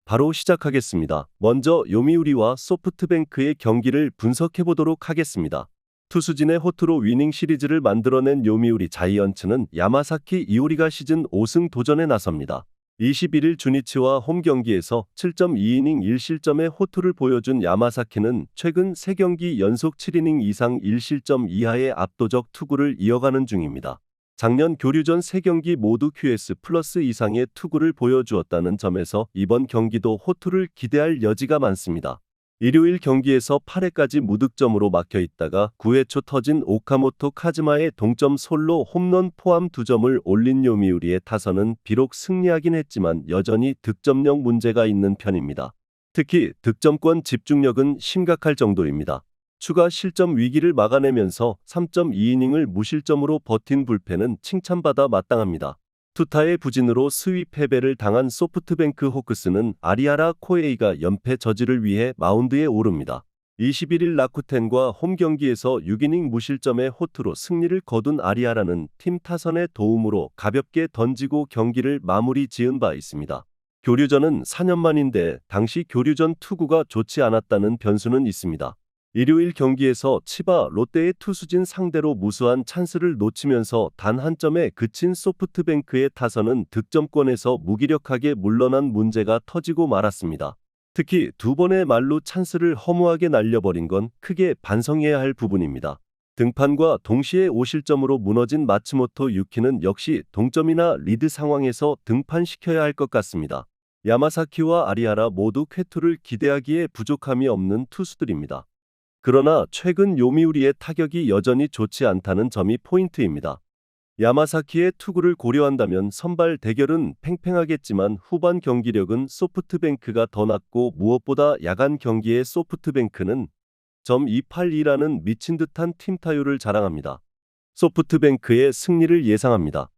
바로 시작하겠습니다. 먼저 요미우리와 소프트뱅크의 경기를 분석해 보도록 하겠습니다. 투수진의 호투로 위닝 시리즈를 만들어낸 요미우리 자이언츠는 야마사키 이오리가 시즌 5승 도전에 나섭니다. 21일 주니치와 홈 경기에서 7.2이닝 1실점의 호투를 보여준 야마사키는 최근 3경기 연속 7이닝 이상 1실점 이하의 압도적 투구를 이어가는 중입니다. 작년 교류전 3경기 모두 QS 플러스 이상의 투구를 보여주었다는 점에서 이번 경기도 호투를 기대할 여지가 많습니다. 일요일 경기에서 8회까지 무득점으로 막혀 있다가 9회 초 터진 오카모토 카즈마의 동점 솔로 홈런 포함 2점을 올린 요미우리의 타선은 비록 승리하긴 했지만 여전히 득점력 문제가 있는 편입니다. 특히 득점권 집중력은 심각할 정도입니다. 추가 실점 위기를 막아내면서 3.2이닝을 무실점으로 버틴 불펜은 칭찬받아 마땅합니다. 투타의 부진으로 수위 패배를 당한 소프트뱅크 호크스는 아리아라 코에이가 연패 저지를 위해 마운드에 오릅니다. 21일 라쿠텐과 홈 경기에서 6이닝 무실점의 호투로 승리를 거둔 아리아라는 팀 타선의 도움으로 가볍게 던지고 경기를 마무리 지은 바 있습니다. 교류전은 4년 만인데 당시 교류전 투구가 좋지 않았다는 변수는 있습니다. 일요일 경기에서 치바 롯데의 투수진 상대로 무수한 찬스를 놓치면서 단 한 점에 그친 소프트뱅크의 타선은 득점권에서 무기력하게 물러난 문제가 터지고 말았습니다. 특히 2번의 말로 찬스를 허무하게 날려버린 건 크게 반성해야 할 부분입니다. 등판과 동시에 5실점으로 무너진 마츠모토 유키는 역시 동점이나 리드 상황에서 등판시켜야 할 것 같습니다. 야마사키와 아리아라 모두 쾌투를 기대하기에 부족함이 없는 투수들입니다. 그러나 최근 요미우리의 타격이 여전히 좋지 않다는 점이 포인트입니다. 야마사키의 투구를 고려한다면 선발 대결은 팽팽하겠지만 후반 경기력은 소프트뱅크가 더 낮고 무엇보다 야간 경기의 소프트뱅크는 .282라는 미친 듯한 팀 타율을 자랑합니다. 소프트뱅크의 승리를 예상합니다.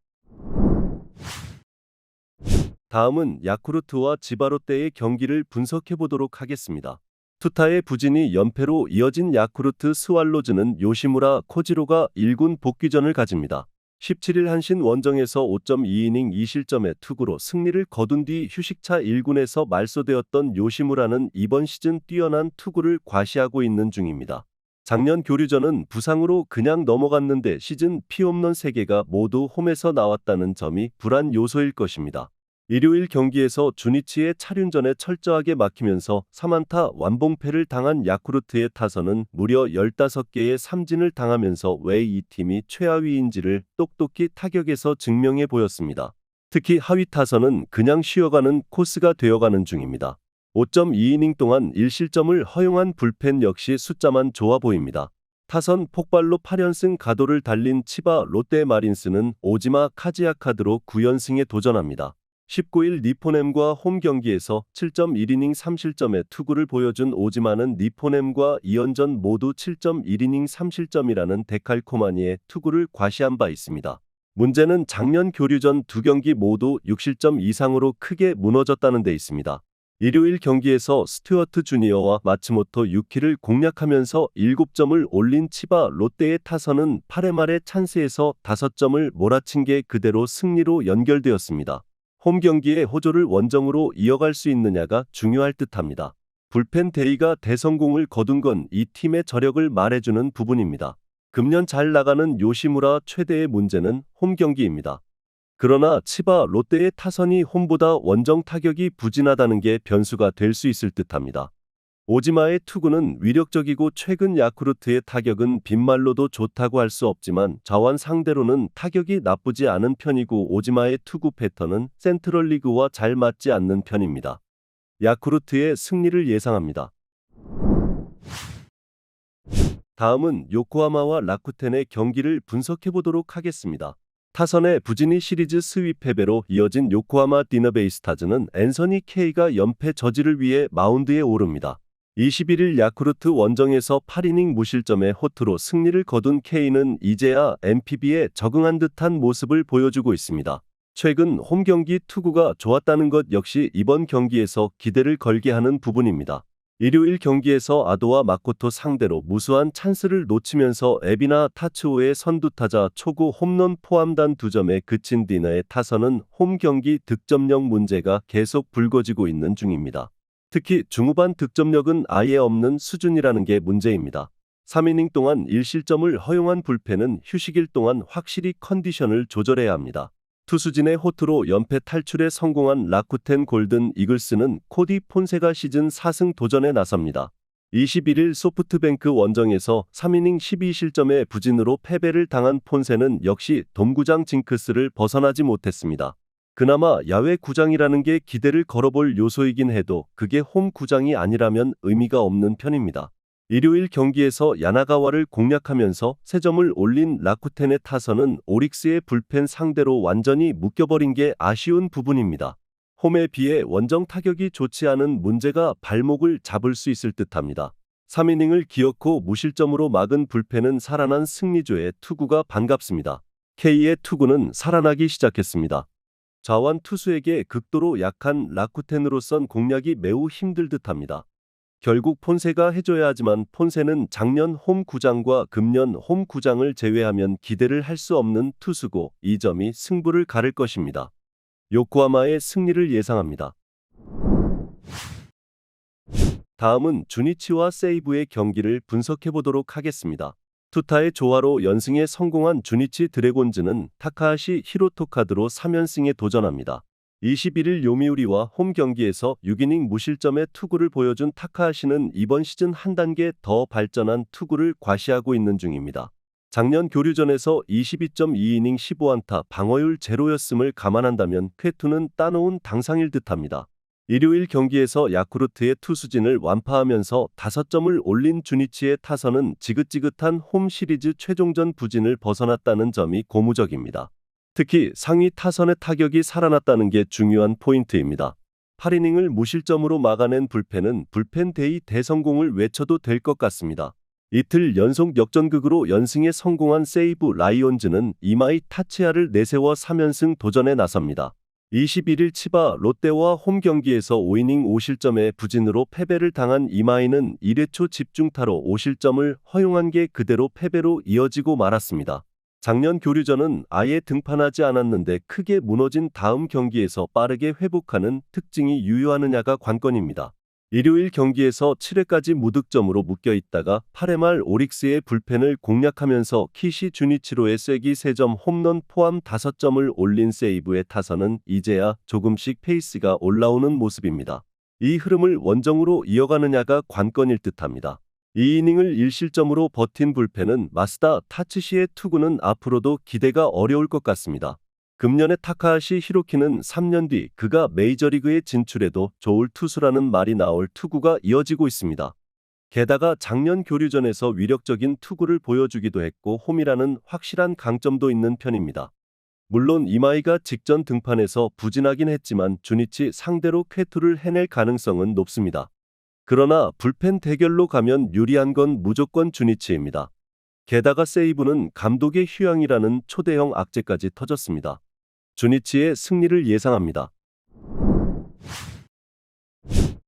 다음은 야쿠르트와 지바롯데의 경기를 분석해 보도록 하겠습니다. 투타의 부진이 연패로 이어진 야쿠르트 스왈로즈는 요시무라 코지로가 1군 복귀전을 가집니다. 17일 한신 원정에서 5.2이닝 2실점의 투구로 승리를 거둔 뒤 휴식차 1군에서 말소되었던 요시무라는 이번 시즌 뛰어난 투구를 과시하고 있는 중입니다. 작년 교류전은 부상으로 그냥 넘어갔는데 시즌 피홈런 3개가 모두 홈에서 나왔다는 점이 불안 요소일 것입니다. 일요일 경기에서 주니치의 차륜전에 철저하게 막히면서 3안타 완봉패를 당한 야쿠르트의 타선은 무려 15개의 삼진을 당하면서 왜 이 팀이 최하위인지를 똑똑히 타격에서 증명해 보였습니다. 특히 하위 타선은 그냥 쉬어가는 코스가 되어가는 중입니다. 5.2이닝 동안 1실점을 허용한 불펜 역시 숫자만 좋아 보입니다. 타선 폭발로 8연승 가도를 달린 치바 롯데 마린스는 오지마 카지야카드로 9연승에 도전합니다. 19일 니포넴과 홈 경기에서 7.1이닝 3실점의 투구를 보여준 오지마는 니포넴과 2연전 모두 7.1이닝 3실점이라는 데칼코마니의 투구를 과시한 바 있습니다. 문제는 작년 교류전 2경기 모두 6실점 이상으로 크게 무너졌다는 데 있습니다. 일요일 경기에서 스튜어트 주니어와 마츠모토 유키를 공략하면서 7점을 올린 치바 롯데의 타선은 8회 말의 찬스에서 5점을 몰아친 게 그대로 승리로 연결되었습니다. 홈 경기의 호조를 원정으로 이어갈 수 있느냐가 중요할 듯합니다. 불펜 데이가 대성공을 거둔 건 이 팀의 저력을 말해주는 부분입니다. 금년 잘 나가는 요시무라 최대의 문제는 홈 경기입니다. 그러나 치바 롯데의 타선이 홈보다 원정 타격이 부진하다는 게 변수가 될 수 있을 듯합니다. 오지마의 투구는 위력적이고 최근 야쿠르트의 타격은 빈말로도 좋다고 할 수 없지만 자완 상대로는 타격이 나쁘지 않은 편이고 오지마의 투구 패턴은 센트럴리그와 잘 맞지 않는 편입니다. 야쿠르트의 승리를 예상합니다. 다음은 요코하마와 라쿠텐의 경기를 분석해 보도록 하겠습니다. 타선의 부진이 시리즈 스위 패배로 이어진 요코하마 디너베이스타즈는 앤서니 케이가 연패 저지를 위해 마운드에 오릅니다. 21일 야쿠르트 원정에서 8이닝 무실점의 호투로 승리를 거둔 케이는 이제야 NPB에 적응한 듯한 모습을 보여주고 있습니다. 최근 홈 경기 투구가 좋았다는 것 역시 이번 경기에서 기대를 걸게 하는 부분입니다. 일요일 경기에서 아도와 마코토 상대로 무수한 찬스를 놓치면서 에비나 타츠오의 선두타자 초구 홈런 포함단 2점에 그친 디너의 타선은 홈 경기 득점력 문제가 계속 불거지고 있는 중입니다. 특히 중후반 득점력은 아예 없는 수준이라는 게 문제입니다. 3이닝 동안 1실점을 허용한 불펜은 휴식일 동안 확실히 컨디션을 조절해야 합니다. 투수진의 호투로 연패 탈출에 성공한 라쿠텐 골든 이글스는 코디 폰세가 시즌 4승 도전에 나섭니다. 21일 소프트뱅크 원정에서 3이닝 12실점의 부진으로 패배를 당한 폰세는 역시 돔구장 징크스를 벗어나지 못했습니다. 그나마 야외 구장이라는 게 기대를 걸어볼 요소이긴 해도 그게 홈 구장이 아니라면 의미가 없는 편입니다. 일요일 경기에서 야나가와를 공략하면서 3점을 올린 라쿠텐의 타선은 오릭스의 불펜 상대로 완전히 묶여버린 게 아쉬운 부분입니다. 홈에 비해 원정 타격이 좋지 않은 문제가 발목을 잡을 수 있을 듯합니다. 3이닝을 기어코 무실점으로 막은 불펜은 살아난 승리조의 투구가 반갑습니다. K의 투구는 살아나기 시작했습니다. 좌완 투수에게 극도로 약한 라쿠텐으로선 공략이 매우 힘들 듯합니다. 결국 폰세가 해줘야 하지만 폰세는 작년 홈 구장과 금년 홈 구장을 제외하면 기대를 할 수 없는 투수고 이 점이 승부를 가를 것입니다. 요코하마의 승리를 예상합니다. 다음은 주니치와 세이브의 경기를 분석해보도록 하겠습니다. 투타의 조화로 연승에 성공한 주니치 드래곤즈는 타카하시 히로토카드로 3연승에 도전합니다. 21일 요미우리와 홈 경기에서 6이닝 무실점의 투구를 보여준 타카하시는 이번 시즌 한 단계 더 발전한 투구를 과시하고 있는 중입니다. 작년 교류전에서 22.2이닝 15안타 방어율 제로였음을 감안한다면 쾌투는 따놓은 당상일 듯합니다. 일요일 경기에서 야쿠르트의 투수진을 완파하면서 5점을 올린 주니치의 타선은 지긋지긋한 홈 시리즈 최종전 부진을 벗어났다는 점이 고무적입니다. 특히 상위 타선의 타격이 살아났다는 게 중요한 포인트입니다. 8이닝을 무실점으로 막아낸 불펜은 불펜 데이 대성공을 외쳐도 될 것 같습니다. 이틀 연속 역전극으로 연승에 성공한 세이브 라이온즈는 이마이 타치야를 내세워 3연승 도전에 나섭니다. 21일 치바 롯데와 홈 경기에서 5이닝 5실점의 부진으로 패배를 당한 이마이는 1회 초 집중타로 5실점을 허용한 게 그대로 패배로 이어지고 말았습니다. 작년 교류전은 아예 등판하지 않았는데 크게 무너진 다음 경기에서 빠르게 회복하는 특징이 유효하느냐가 관건입니다. 일요일 경기에서 7회까지 무득점으로 묶여있다가 8회 말 오릭스의 불펜을 공략하면서 키시 주니치로의 쐐기 3점 홈런 포함 5점을 올린 세이브의 타선은 이제야 조금씩 페이스가 올라오는 모습입니다. 이 흐름을 원정으로 이어가느냐가 관건일 듯합니다. 2이닝을 1실점으로 버틴 불펜은 마스다 타츠시의 투구는 앞으로도 기대가 어려울 것 같습니다. 금년의 타카하시 히로키는 3년 뒤 그가 메이저리그에 진출해도 좋을 투수라는 말이 나올 투구가 이어지고 있습니다. 게다가 작년 교류전에서 위력적인 투구를 보여주기도 했고 홈이라는 확실한 강점도 있는 편입니다. 물론 이마이가 직전 등판에서 부진하긴 했지만 주니치 상대로 쾌투를 해낼 가능성은 높습니다. 그러나 불펜 대결로 가면 유리한 건 무조건 주니치입니다. 게다가 세이브는 감독의 휴양이라는 초대형 악재까지 터졌습니다. 주니치의 승리를 예상합니다.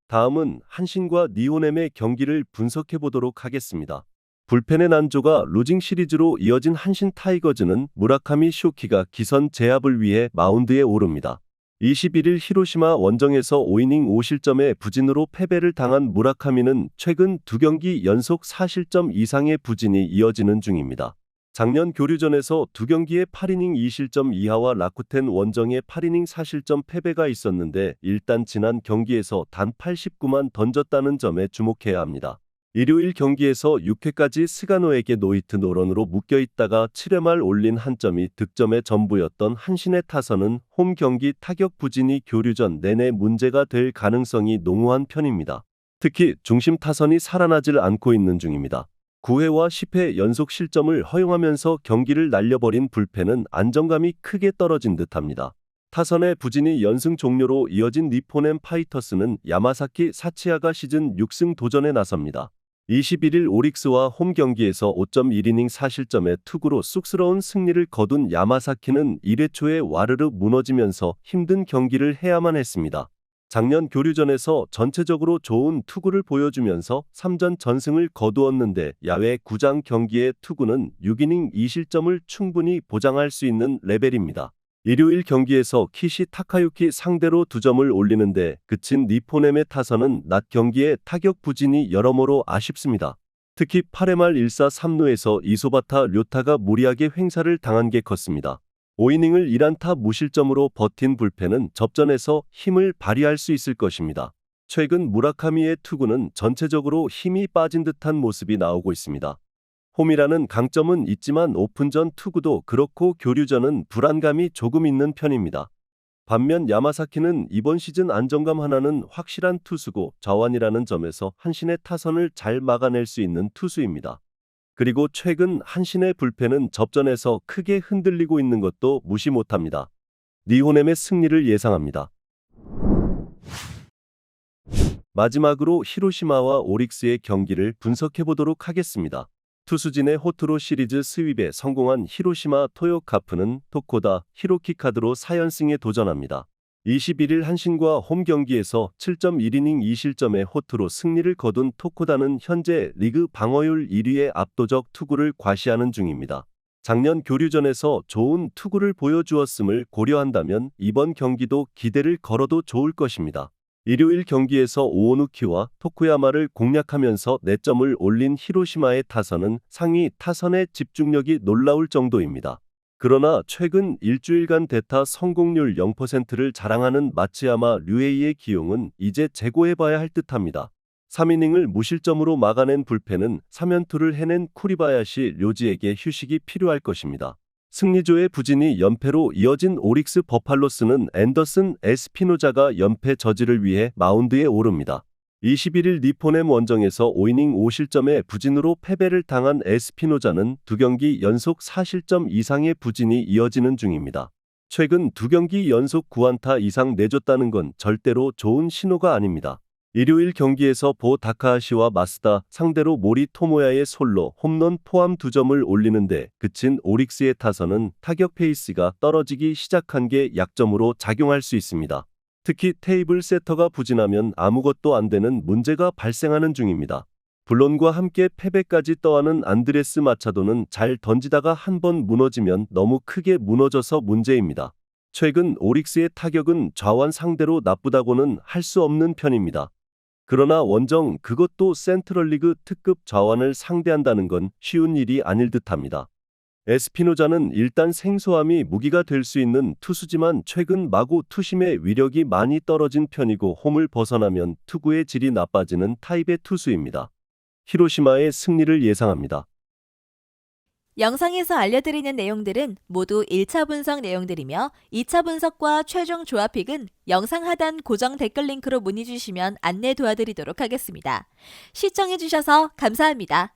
다음은 한신과 니오넴의 경기를 분석해보도록 하겠습니다. 불펜의 난조가 루징 시리즈로 이어진 한신 타이거즈는 무라카미 쇼키가 기선 제압을 위해 마운드에 오릅니다. 21일 히로시마 원정에서 5이닝 5실점의 부진으로 패배를 당한 무라카미는 최근 2경기 연속 4실점 이상의 부진이 이어지는 중입니다. 작년 교류전에서 2경기에 8이닝 2실점 이하와 라쿠텐 원정의 8이닝 4실점 패배가 있었는데 일단 지난 경기에서 단 89만 던졌다는 점에 주목해야 합니다. 일요일 경기에서 6회까지 스가노에게 노히트 노런으로 묶여있다가 7회 말 올린 한 점이 득점의 전부였던 한신의 타선은 홈 경기 타격 부진이 교류전 내내 문제가 될 가능성이 농후한 편입니다. 특히 중심 타선이 살아나질 않고 있는 중입니다. 9회와 10회 연속 실점을 허용하면서 경기를 날려버린 불펜은 안정감이 크게 떨어진 듯합니다. 타선의 부진이 연승 종료로 이어진 니포넴 파이터스는 야마사키 사치야가 시즌 6승 도전에 나섭니다. 21일 오릭스와 홈 경기에서 5.1이닝 4실점의 투구로 쑥스러운 승리를 거둔 야마사키는 1회 초에 와르르 무너지면서 힘든 경기를 해야만 했습니다. 작년 교류전에서 전체적으로 좋은 투구를 보여주면서 3전 전승을 거두었는데 야외 9장 경기의 투구는 6이닝 2실점을 충분히 보장할 수 있는 레벨입니다. 일요일 경기에서 키시 타카유키 상대로 2점을 올리는데 그친 니포넴의 타선은 낮 경기에 타격 부진이 여러모로 아쉽습니다. 특히 8회 말 1사 3루에서 이소바타 료타가 무리하게 횡사를 당한 게 컸습니다. 5이닝을 1안타 무실점으로 버틴 불펜은 접전에서 힘을 발휘할 수 있을 것입니다. 최근 무라카미의 투구는 전체적으로 힘이 빠진 듯한 모습이 나오고 있습니다. 홈이라는 강점은 있지만 오픈전 투구도 그렇고 교류전은 불안감이 조금 있는 편입니다. 반면 야마사키는 이번 시즌 안정감 하나는 확실한 투수고 자완이라는 점에서 한신의 타선을 잘 막아낼 수 있는 투수입니다. 그리고 최근 한신의 불펜은 접전에서 크게 흔들리고 있는 것도 무시 못합니다. 니호넴의 승리를 예상합니다. 마지막으로 히로시마와 오릭스의 경기를 분석해보도록 하겠습니다. 투수진의 호투로 시리즈 스윕에 성공한 히로시마 토요카프는 토코다 히로키카드로 4연승에 도전합니다. 21일 한신과 홈 경기에서 7.1이닝 2실점의 호투로 승리를 거둔 토코다는 현재 리그 방어율 1위의 압도적 투구를 과시하는 중입니다. 작년 교류전에서 좋은 투구를 보여주었음을 고려한다면 이번 경기도 기대를 걸어도 좋을 것입니다. 일요일 경기에서 오오누키와 토쿠야마를 공략하면서 4점을 올린 히로시마의 타선은 상위 타선의 집중력이 놀라울 정도입니다. 그러나 최근 일주일간 대타 성공률 0%를 자랑하는 마츠야마 류에이의 기용은 이제 재고해봐야 할 듯합니다. 3이닝을 무실점으로 막아낸 불펜은 3연투를 해낸 쿠리바야시 료지에게 휴식이 필요할 것입니다. 승리조의 부진이 연패로 이어진 오릭스 버팔로스는 앤더슨 에스피노자가 연패 저지를 위해 마운드에 오릅니다. 21일 니포넴 원정에서 5이닝 5실점의 부진으로 패배를 당한 에스피노자는 2경기 연속 4실점 이상의 부진이 이어지는 중입니다. 최근 2경기 연속 9안타 이상 내줬다는 건 절대로 좋은 신호가 아닙니다. 일요일 경기에서 보 다카하시와 마스다 상대로 모리 토모야의 솔로 홈런 포함 2점을 올리는데 그친 오릭스의 타선은 타격 페이스가 떨어지기 시작한 게 약점으로 작용할 수 있습니다. 특히 테이블 세터가 부진하면 아무것도 안 되는 문제가 발생하는 중입니다. 불론과 함께 패배까지 떠안은 안드레스 마차도는 잘 던지다가 한 번 무너지면 너무 크게 무너져서 문제입니다. 최근 오릭스의 타격은 좌완 상대로 나쁘다고는 할 수 없는 편입니다. 그러나 원정 그것도 센트럴리그 특급 좌완을 상대한다는 건 쉬운 일이 아닐 듯합니다. 에스피노자는 일단 생소함이 무기가 될 수 있는 투수지만 최근 마구 투심의 위력이 많이 떨어진 편이고 홈을 벗어나면 투구의 질이 나빠지는 타입의 투수입니다. 히로시마의 승리를 예상합니다. 영상에서 알려드리는 내용들은 모두 1차 분석 내용들이며 2차 분석과 최종 조합픽은 영상 하단 고정 댓글 링크로 문의 주시면 안내 도와드리도록 하겠습니다. 시청해주셔서 감사합니다.